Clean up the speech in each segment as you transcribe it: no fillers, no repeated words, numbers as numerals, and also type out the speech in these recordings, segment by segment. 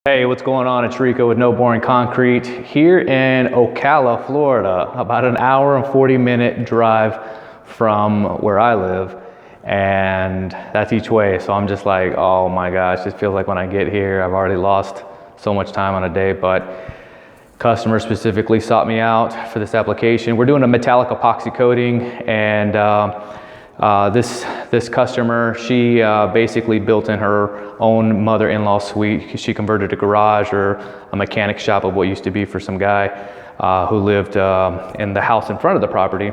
Hey, what's going on? It's Rico with No Boring Concrete here in Ocala, Florida. About an hour and 40-minute drive from where I live, and that's each way. So I'm just like, oh my gosh, it feels like when I get here, I've already lost so much time on a day. But customer specifically sought me out for this application. We're doing a metallic epoxy coating, and this customer, she basically built in her own mother-in-law suite. She converted a garage or a mechanic shop of what used to be for some guy who lived in the house in front of the property.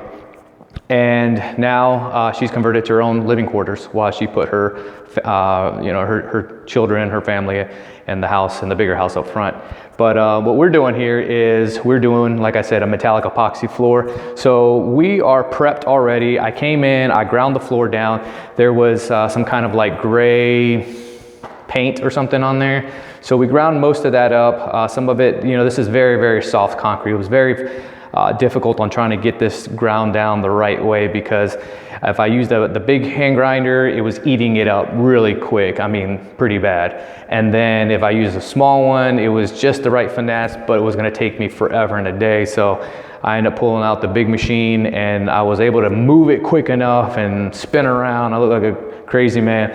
And now she's converted to her own living quarters while she put her, her children, her family in the house, in the bigger house up front. But what we're doing here is we're doing, like I said, a metallic epoxy floor. So we are prepped already. I came in, I ground the floor down. There was some kind of like gray paint or something on there. So we ground most of that up. Some of it, this is very, very soft concrete. It was very difficult on trying to get this ground down the right way, because if I used the big hand grinder, it was eating it up really quick. I mean, pretty bad. And then if I used a small one, it was just the right finesse, but it was going to take me forever and a day. So I ended up pulling out the big machine, and I was able to move it quick enough and spin around. I look like a crazy man,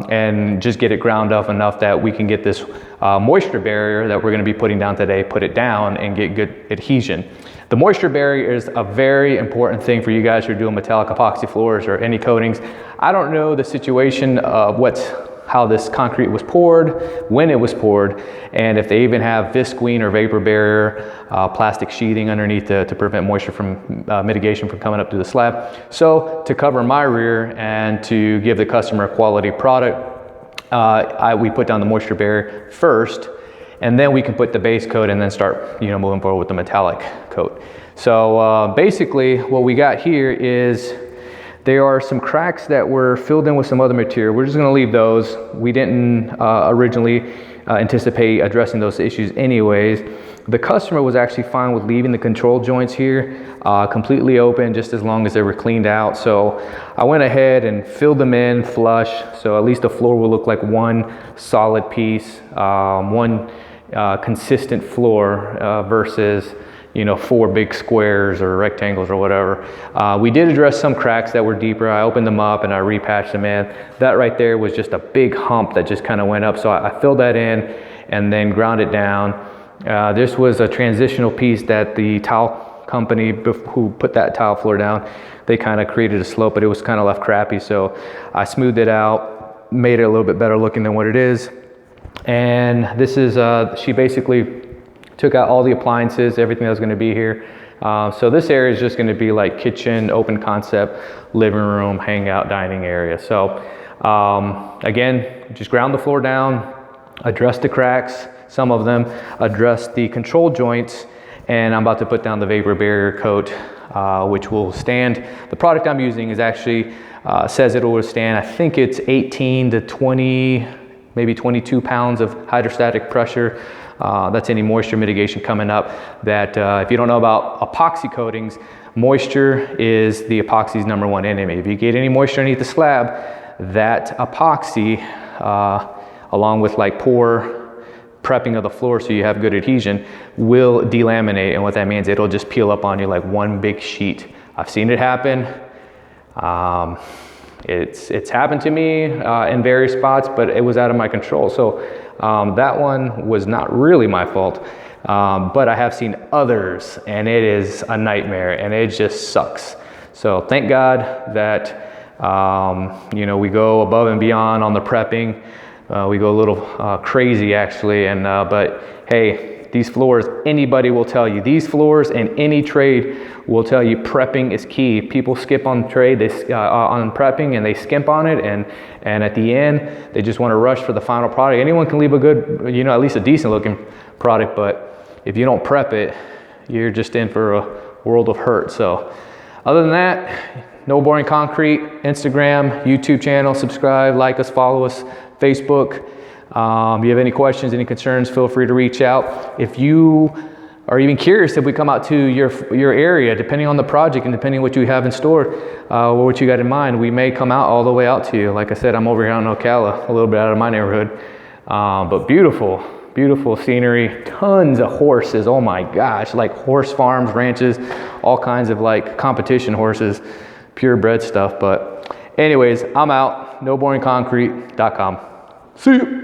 and just get it ground up enough that we can get this moisture barrier that we're going to be putting down today, put it down and get good adhesion. The moisture barrier is a very important thing for you guys who are doing metallic epoxy floors or any coatings. I don't know the situation of how this concrete was poured, when it was poured, and if they even have visqueen or vapor barrier plastic sheathing underneath to prevent moisture from mitigation from coming up through the slab. So to cover my rear and to give the customer a quality product, we put down the moisture barrier first, and then we can put the base coat and then start moving forward with the metallic coat. So basically what we got here is there are some cracks that were filled in with some other material. We're just going to leave those. We didn't originally anticipate addressing those issues anyways. The customer was actually fine with leaving the control joints here completely open, just as long as they were cleaned out. So I went ahead and filled them in flush, so at least the floor will look like one solid piece, one consistent floor versus four big squares or rectangles or whatever. We did address some cracks that were deeper. I opened them up and I repatched them in. That right there was just a big hump that just kind of went up. So I filled that in and then ground it down. This was a transitional piece that the tile company who put that tile floor down, they kind of created a slope, but it was kind of left crappy. So I smoothed it out, made it a little bit better looking than what it is. And this is, she basically took out all the appliances, everything that was going to be here. So this area is just going to be like kitchen, open concept, living room, hangout, dining area. So again, just ground the floor down, address the cracks, some of them, address the control joints, and I'm about to put down the vapor barrier coat, which will stand. The product I'm using is actually, says it will withstand, I think it's 18 to 20, maybe 22 pounds of hydrostatic pressure. That's any moisture mitigation coming up. That if you don't know about epoxy coatings, moisture is the epoxy's #1 enemy. If you get any moisture underneath the slab, that epoxy, along with like poor prepping of the floor so you have good adhesion, will delaminate. And what that means, it'll just peel up on you like one big sheet. I've seen it happen. It's happened to me in various spots, but it was out of my control. So that one was not really my fault, but I have seen others, and it is a nightmare, and it just sucks. So thank God that we go above and beyond on the prepping. We go a little crazy actually, and but hey, these floors, anybody will tell you, these floors in any trade will tell you prepping is key. People skip on trade, on prepping, and they skimp on it, and at the end, they just want to rush for the final product. Anyone can leave a good, at least a decent looking product, but if you don't prep it, you're just in for a world of hurt. So other than that, No Boring Concrete, Instagram, YouTube channel, subscribe, like us, follow us, Facebook. If you have any questions, any concerns, feel free to reach out. If you are even curious, if we come out to your area, depending on the project and depending on what you have in store or what you got in mind, we may come out all the way out to you. Like I said, I'm over here in Ocala, a little bit out of my neighborhood. But beautiful, beautiful scenery, tons of horses. Oh my gosh, like horse farms, ranches, all kinds of like competition horses, purebred stuff. But anyways, I'm out. NoBoringConcrete.com. See you.